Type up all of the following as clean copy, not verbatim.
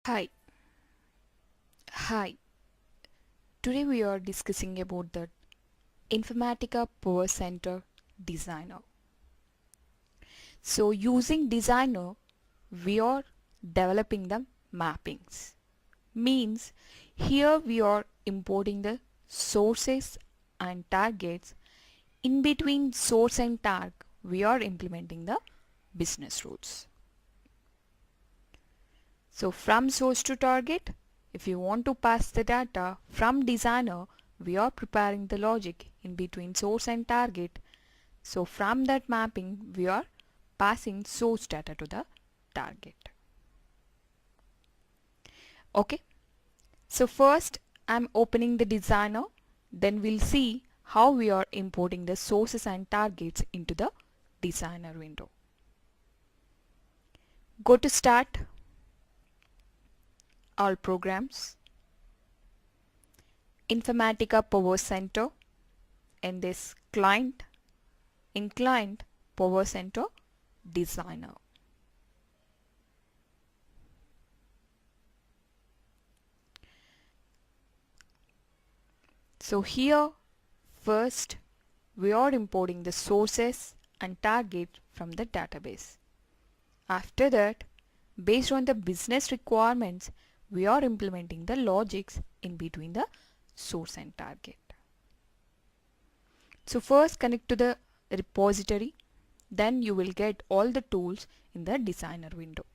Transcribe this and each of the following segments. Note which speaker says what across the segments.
Speaker 1: Hi, hi. Today we are discussing about the Informatica Power Center Designer. So using Designer, we are developing the mappings. Means here we are importing the sources and targets. In between source and target, we are implementing the business rules. So from source to target, if you want to pass the data from designer, we are preparing the logic in between source and target. So from that mapping, we are passing source data to the target. Okay. So first I'm opening the designer. Then we'll see how we are importing the sources and targets into the designer window. Go to start, all programs, Informatica Power Center, and this client, in client Power Center Designer. So here first we are importing the sources and target from the database. After that, based on the business requirements, we are implementing the logics in between the source and target. So first connect to the repository, then you will get all the tools in the designer window.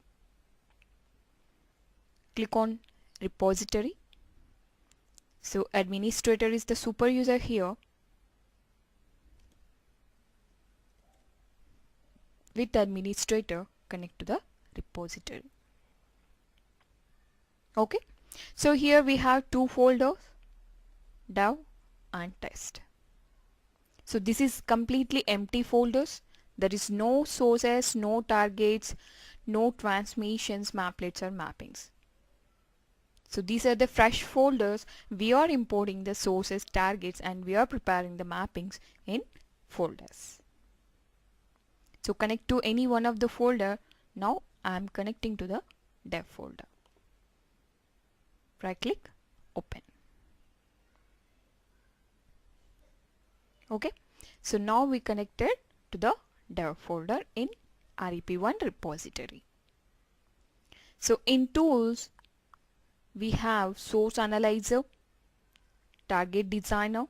Speaker 1: Click on repository. So administrator is the super user here. With administrator, connect to the repository. Okay, so here we have two folders, dev and test. So this is completely empty folders. There is no sources, no targets, no transmissions, maplets or mappings. So these are the fresh folders. We are importing the sources, targets, and we are preparing the mappings in folders. So connect to any one of the folder. Now I am connecting to the dev folder. Right click, open. Okay, so now we connected to the dev folder in REP1 repository. So in tools, we have source analyzer, target designer,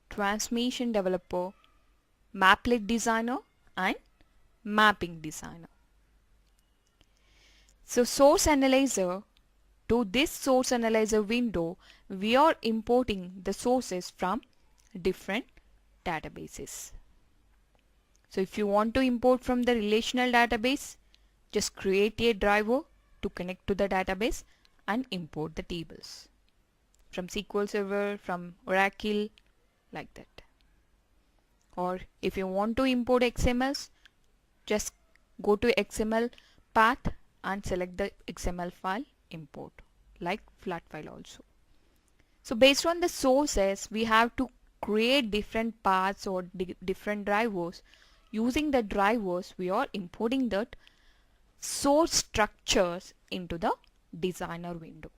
Speaker 1: transmission developer, maplet designer, and mapping designer. So source analyzer, to this source analyzer window, we are importing the sources from different databases. So if you want to import from the relational database, just create a driver to connect to the database and import the tables from SQL Server, from Oracle, like that. Or if you want to import XMLs, just go to XML path and select the XML file, import, like flat file also. So based on the sources, we have to create different paths or different drivers. Using the drivers, we are importing that source structures into the designer window.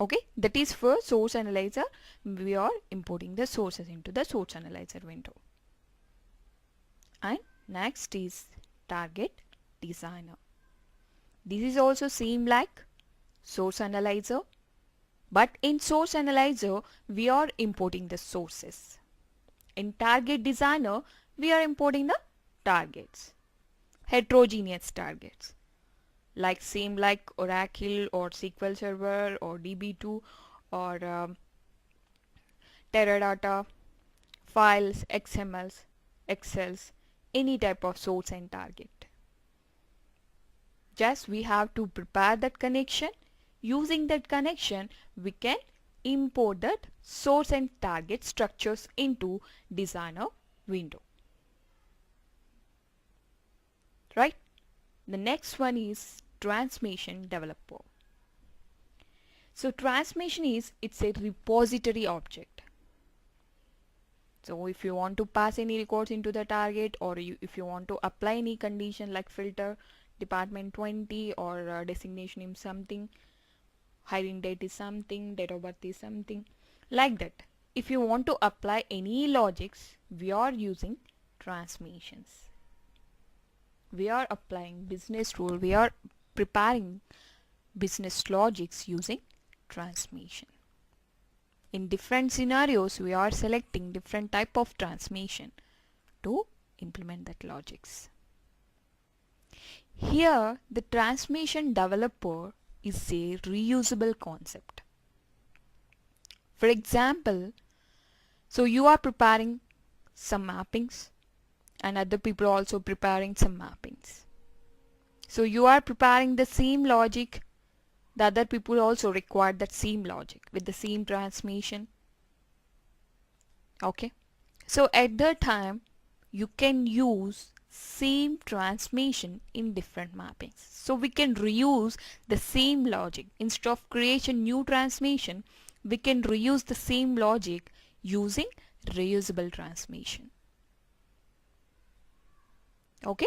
Speaker 1: Okay, that is for source analyzer. We are importing the sources into the source analyzer window. And next is target designer. This is also same like source analyzer, but in source analyzer we are importing the sources. In target designer we are importing the targets, heterogeneous targets, like same like Oracle or SQL Server or DB2 or Teradata, files, XMLs, Excels, any type of source and target. Just we have to prepare that connection. Using that connection, we can import that source and target structures into designer window. Right? The next one is transmission developer. So transmission is, it's a repository object. So if you want to pass any records into the target, or if you want to apply any condition like filter, department 20 or designation name something, hiring date is something, date of birth is something, like that. If you want to apply any logics, we are using transformations. We are applying business rule, we are preparing business logics using transformation. In different scenarios, we are selecting different type of transformation to implement that logics. Here, the transformation developer is a reusable concept. For example, so you are preparing some mappings and other people are also preparing some mappings. So you are preparing the same logic, the other people also require that same logic with the same transformation. Okay. So at that time, you can use same transformation in different mappings. So we can reuse the same logic. Instead of creation new transformation, we can reuse the same logic using reusable transformation. Okay.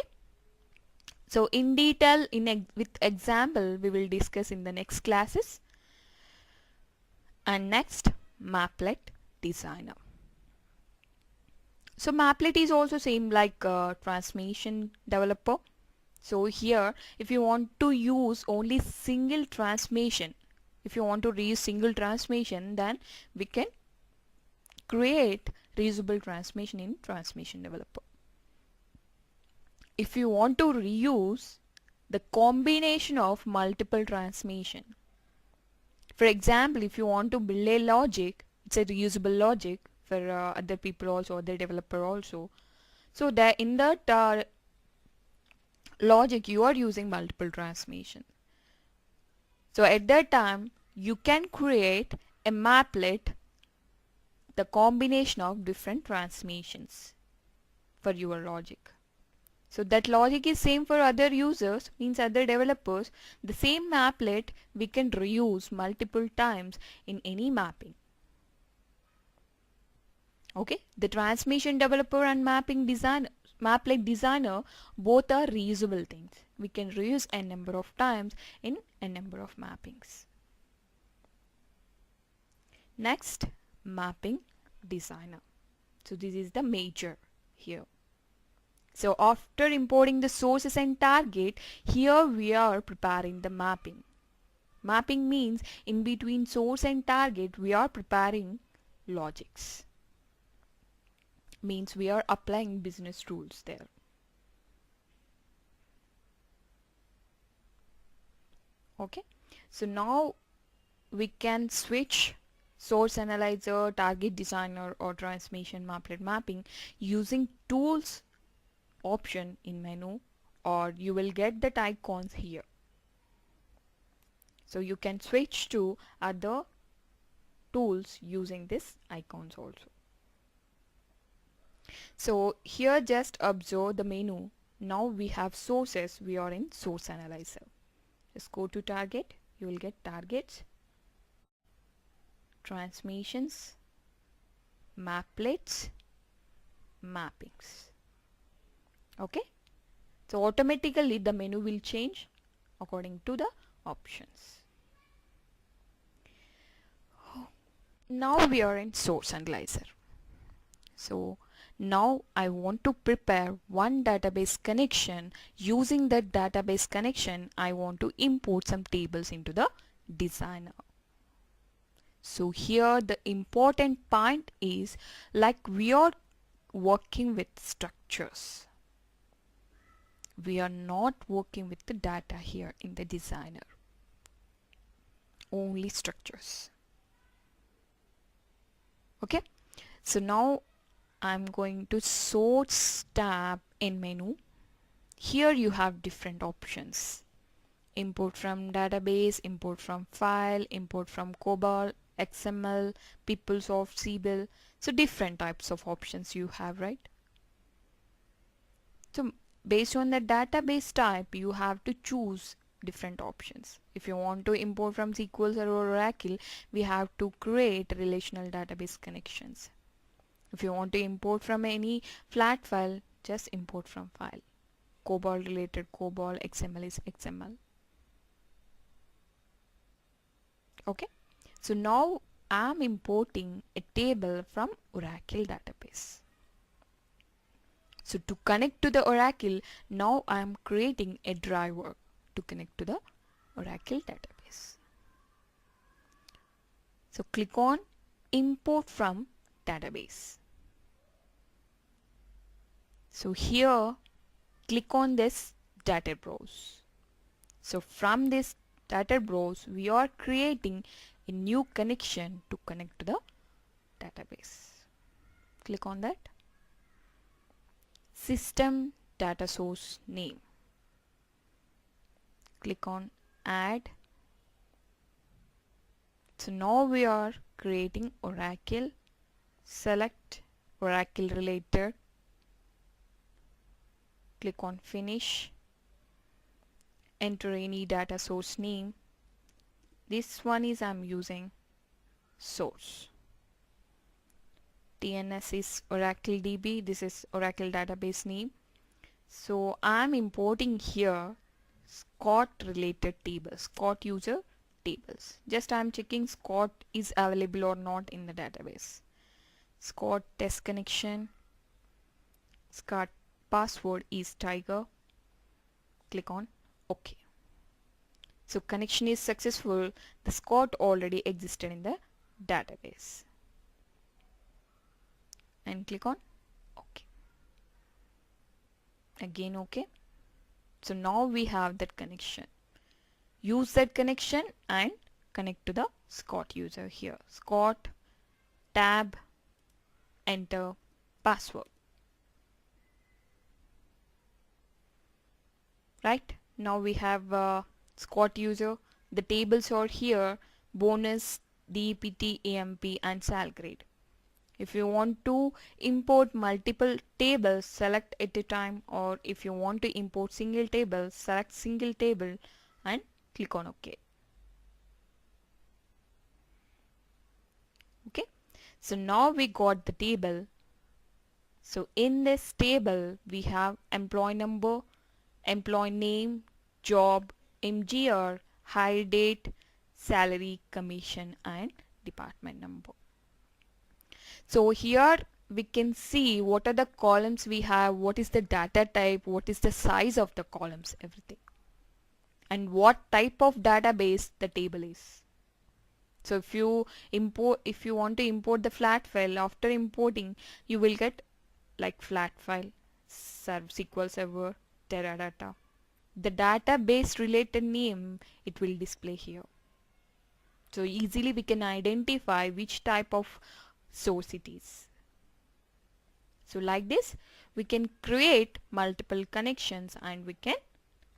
Speaker 1: So in detail, with example, we will discuss in the next classes. And next, Maplet Designer. So Maplet is also same like transformation developer. So here, if you want to use only single transformation, if you want to reuse single transformation, then we can create reusable transformation in transformation developer. If you want to reuse the combination of multiple transformation, for example, if you want to build a logic, it's a reusable logic for other people also, other developer also. So that in that logic, you are using multiple transformation. So at that time, you can create a maplet, the combination of different transformations for your logic. So that logic is same for other users, means other developers. The same maplet we can reuse multiple times in any mapping. Okay, the transformation developer and maplet designer both are reusable things. We can reuse a number of times in a number of mappings. Next, mapping designer. So this is the major here. So after importing the sources and target, here we are preparing the mapping. Mapping means in between source and target we are preparing logics. Means we are applying business rules there. Okay. So now we can switch source analyzer, target designer or transformation maplet mapping using tools option in menu, or you will get the icons here. So you can switch to other tools using this icons also. So here just observe the menu. Now we have sources, we are in source analyzer. Just go to target, you will get targets, transformations, maplets, mappings. Okay, so automatically the menu will change according to the options. Now we are in source analyzer. So now I want to prepare one database connection. Using that database connection, I want to import some tables into the designer. So here the important point is, like we are working with structures. We are not working with the data here in the designer. Only structures. Okay. So now I'm going to source tab in menu. Here you have different options. Import from database, import from file, import from COBOL, XML, PeopleSoft, CBIL. So different types of options you have, right? So based on the database type, you have to choose different options. If you want to import from SQL Server or Oracle, we have to create relational database connections. If you want to import from any flat file, just import from file. COBOL related COBOL, XML is XML. Okay, so now I'm importing a table from Oracle database. So to connect to the Oracle, now I am creating a driver to connect to the Oracle database. So click on import from database. So here click on this data browse. So from this data browse we are creating a new connection to connect to the database. Click on that. System data source name. Click on add. So now we are creating Oracle. Select Oracle related. Click on finish. Enter any data source name. This one is I'm using source. TNS is Oracle DB. This is Oracle database name. So I'm importing here Scott related tables, Scott user tables. Just I'm checking Scott is available or not in the database. Scott test connection. Scott password is tiger. Click on OK. So connection is successful. The Scott already existed in the database. And click on OK. Again OK. So now we have that connection. Use that connection and connect to the Scott user here. Scott tab enter password. Right, now we have Scott user. The tables are here: bonus, DPT, AMP and sal grade. If you want to import multiple tables, select at a time, or if you want to import single table, select single table and click on OK. Okay, so now we got the table. So in this table we have employee number, employee name, job, MGR, hire date, salary, commission and department number. So here we can see what are the columns we have, what is the data type, what is the size of the columns, everything, and what type of database the table is. So if you want to import the flat file, after importing you will get like flat file, SQL Server, Teradata. The database related name it will display here. So easily we can identify which type of source it is. So like this we can create multiple connections and we can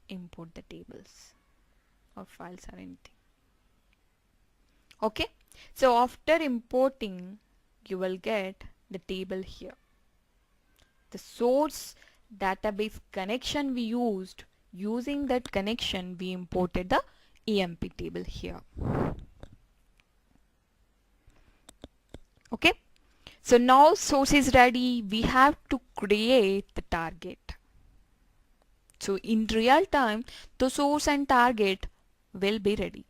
Speaker 1: import the tables or files or anything. Okay, so after importing you will get the table here. The source database connection we used, using that connection we imported the EMP table here. Okay, so now source is ready. We have to create the target. So in real time the source and target will be ready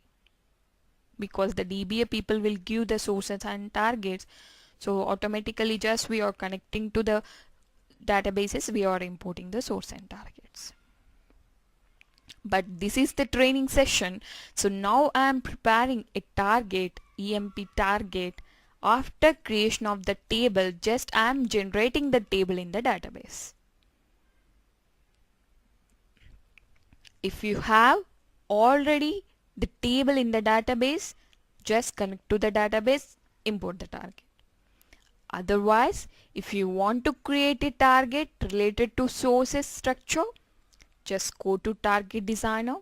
Speaker 1: because the DBA people will give the sources and targets. So automatically just we are connecting to the databases, we are importing the source and targets. But this is the training session, so now I am preparing a target, EMP target. After creation of the table, just I am generating the table in the database. If you have already the table in the database, just connect to the database, import the target. Otherwise, if you want to create a target related to sources structure, just go to target designer.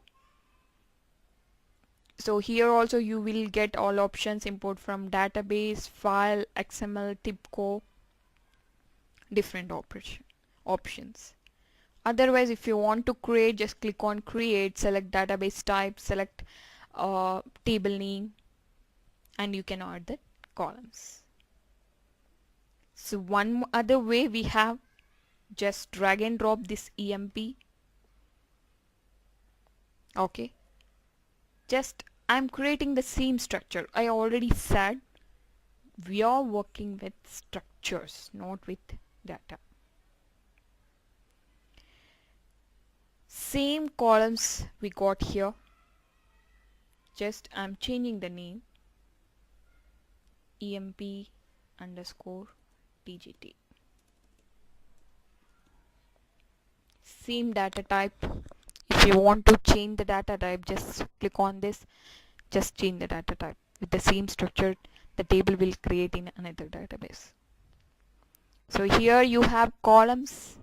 Speaker 1: So here also you will get all options: import from database, file, XML, TIBCO, different options. Otherwise, if you want to create, just click on create, select database type, select table name, and you can add the columns. So one other way we have, just drag and drop this EMP Okay, just I'm creating the same structure. I already said we are working with structures, not with data. Same columns we got here, just I'm changing the name, emp underscore tgt. Same data type. If you want to change the data type, just click on this, just change the data type. With the same structure, the table will create in another database. So here you have columns.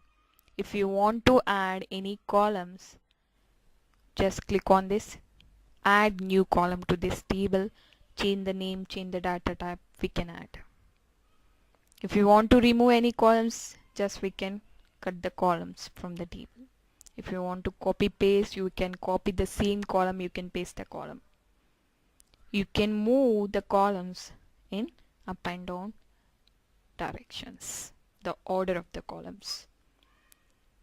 Speaker 1: If you want to add any columns, just click on this, add new column to this table, change the name, change the data type, we can add. If you want to remove any columns, just we can cut the columns from the table. If you want to copy paste, you can copy the same column, you can paste the column. You can move the columns in up and down directions, the order of the columns.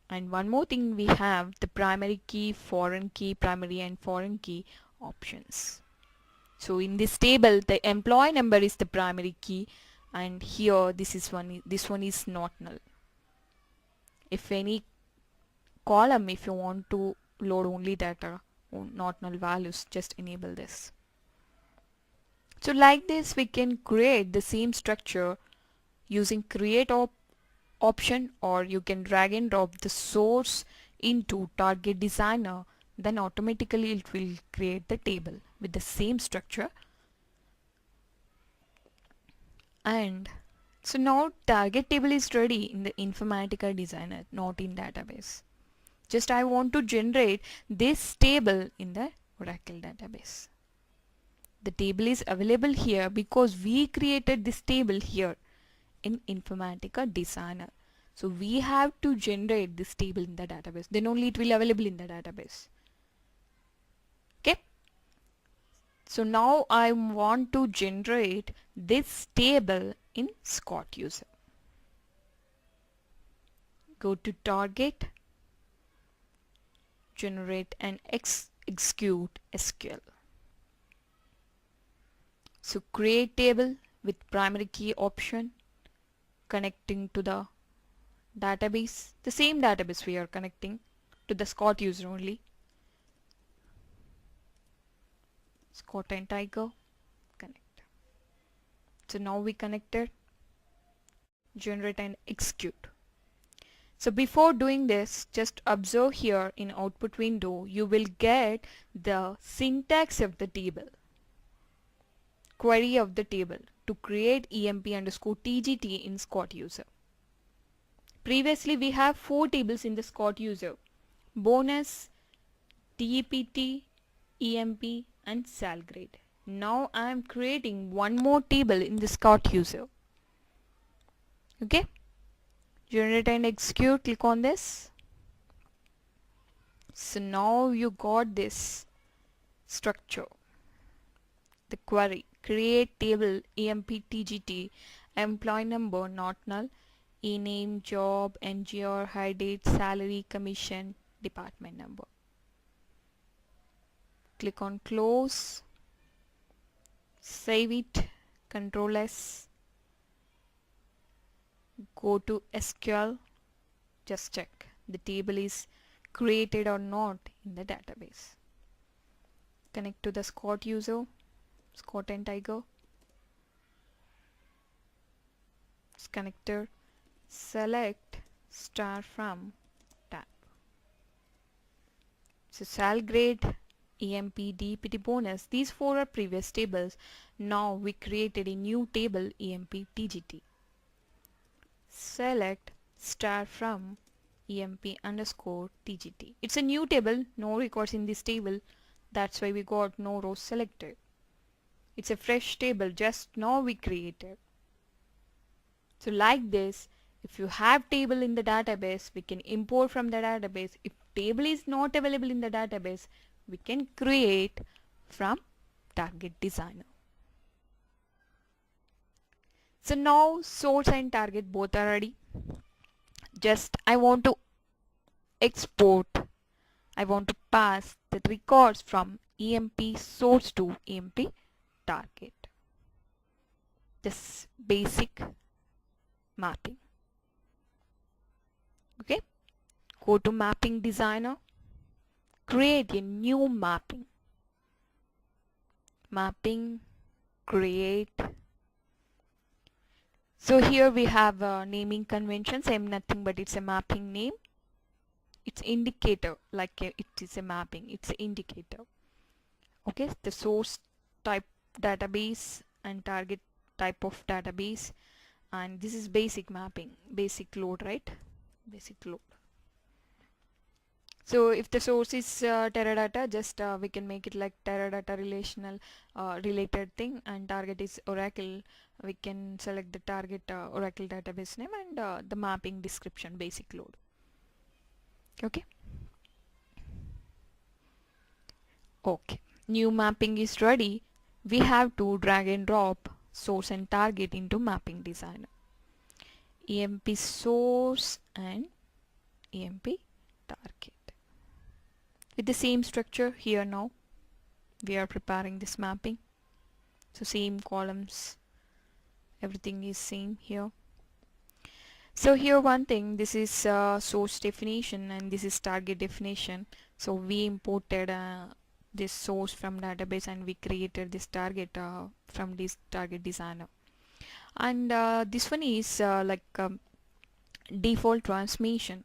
Speaker 1: And one more thing, we have the primary key, foreign key, primary and foreign key options. So in this table, the employee number is the primary key, and here this one is not null. If any column, if you want to load only data or not null values, just enable this. So like this, we can create the same structure using create option, or you can drag and drop the source into target designer, then automatically it will create the table with the same structure. And so now target table is ready in the Informatica designer, not in database. Just I want to generate this table in the Oracle database. The table is available here because we created this table here in Informatica designer. So we have to generate this table in the database, then only it will available in the database. Okay. So now I want to generate this table in Scott user. Go to target, generate and execute SQL. So create table with primary key option, connecting to the database, the same database we are connecting to the Scott user only. Scott and Tiger, connect. So now we connected, generate and execute. So before doing this, just observe here in output window, you will get the syntax of the table, query of the table to create emp underscore tgt in Scott user. Previously we have 4 tables in the Scott user: bonus, TEPT, EMP and salgrade. Now I am creating one more table in the Scott user. Okay, generate and execute, click on this. So now you got this structure, the query, create table emp tgt, employee number not null, e-name, job, NGR, hire date, salary, commission, department number. Click on close, save it, Control S, go to SQL, just check the table is created or not in the database. Connect to the Scott user, Scott and Tiger, connector, select star from tab. So salgrade, EMP, DPT, bonus, these 4 are previous tables. Now we created a new table EMP TGT. Select star from EMP underscore TGT. It's a new table, no records in this table. That's why we got no rows selected. It's a fresh table, just now we created. So like this, if you have table in the database, we can import from the database. If table is not available in the database, we can create from target designer. So now source and target both are ready. Just I want to export I want to pass the records from EMP source to EMP target. This basic mapping. Okay, go to mapping designer, create a new mapping. Mapping, create. So here we have a naming convention, same nothing but it's a mapping name. It's indicator, like it is a mapping, it's an indicator. Okay, the source type database and target type of database, and this is basic mapping, basic load, right? Basic load. So if the source is Teradata, just we can make it like Teradata relational related thing, and target is Oracle. We can select the target Oracle database name and the mapping description, basic load. Okay. Okay. New mapping is ready. We have to drag and drop source and target into mapping designer. EMP source and EMP target. With the same structure here now, we are preparing this mapping. So same columns, everything is same here. So here one thing, this is source definition and this is target definition. So we imported this source from database and we created this target from this target designer. And this one is like default transmission.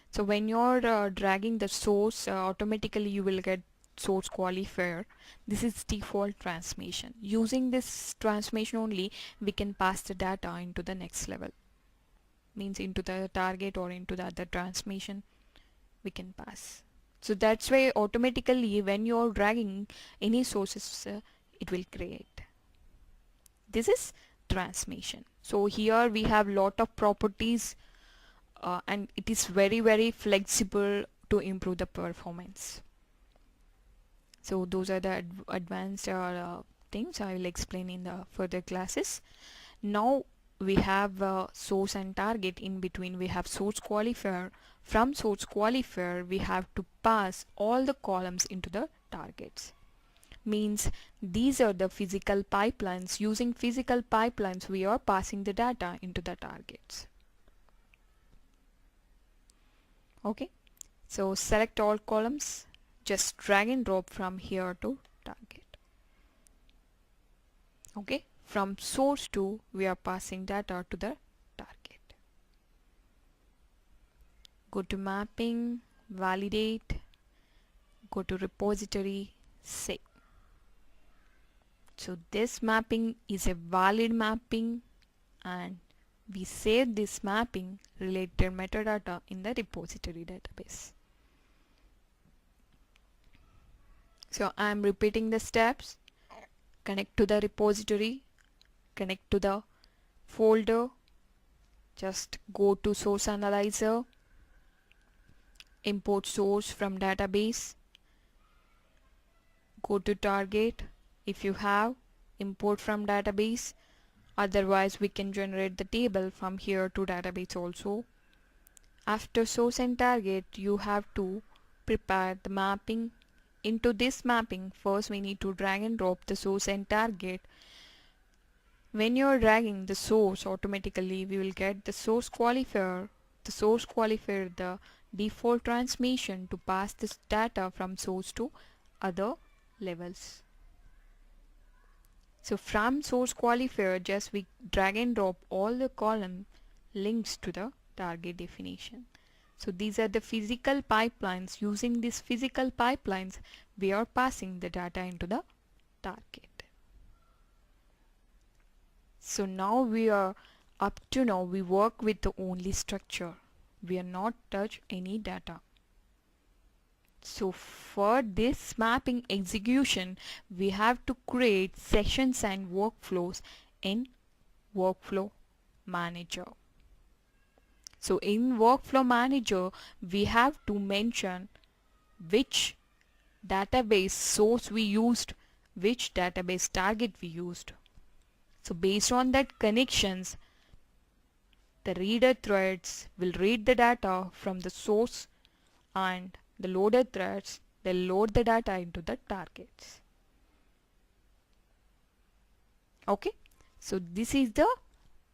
Speaker 1: So when you're dragging the source, automatically you will get source qualifier. This is default transmission. Using this transmission only, we can pass the data into the next level. Means into the target or into the other transmission we can pass. So that's why automatically when you're dragging any sources, it will create. This is transmission. So here we have lot of properties and it is very flexible to improve the performance. So those are the advanced things I will explain in the further classes. Now we have source and target. In between we have source qualifier. From source qualifier we have to pass all the columns into the targets. Means these are the physical pipelines. Using physical pipelines we are passing the data into the targets. Okay, so select all columns, just drag and drop from here to target. Okay, from source to we are passing data to the target. Go to mapping, validate, go to repository, save. So this mapping is a valid mapping and we save this mapping related metadata in the repository database. So I am repeating the steps. Connect to the repository, connect to the folder, just go to source analyzer, import source from database, go to target. If you have, import from database. Otherwise we can generate the table from here to database also. After source and target you have to prepare the mapping. Into this mapping first we need to drag and drop the source and target. When you are dragging the source, automatically we will get the source qualifier. The source qualifier, the default transmission to pass this data from source to other levels. So from source qualifier just we drag and drop all the column links to the target definition. So these are the physical pipelines. Using these physical pipelines we are passing the data into the target. So now we are up to now we work with the only structure. We are not touch any data. So for this mapping execution we have to create sessions and workflows in workflow manager. So in workflow manager we have to mention which database source we used, which database target we used. So based on that connections, the reader threads will read the data from the source and the loaded threads, they load the data into the targets. Okay, so this is the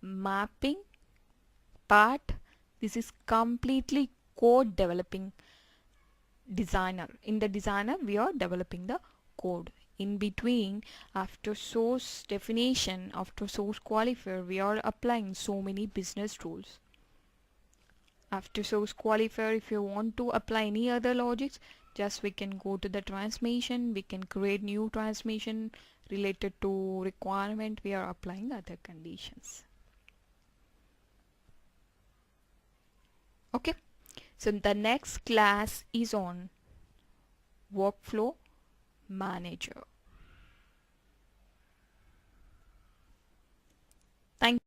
Speaker 1: mapping part. This is completely code developing designer. In the designer we are developing the code. In between, after source definition, after source qualifier, we are applying so many business rules. After source qualifier, if you want to apply any other logics, just we can go to the transmission, we can create new transmission related to requirement, we are applying other conditions. Okay, so the next class is on workflow manager. Thank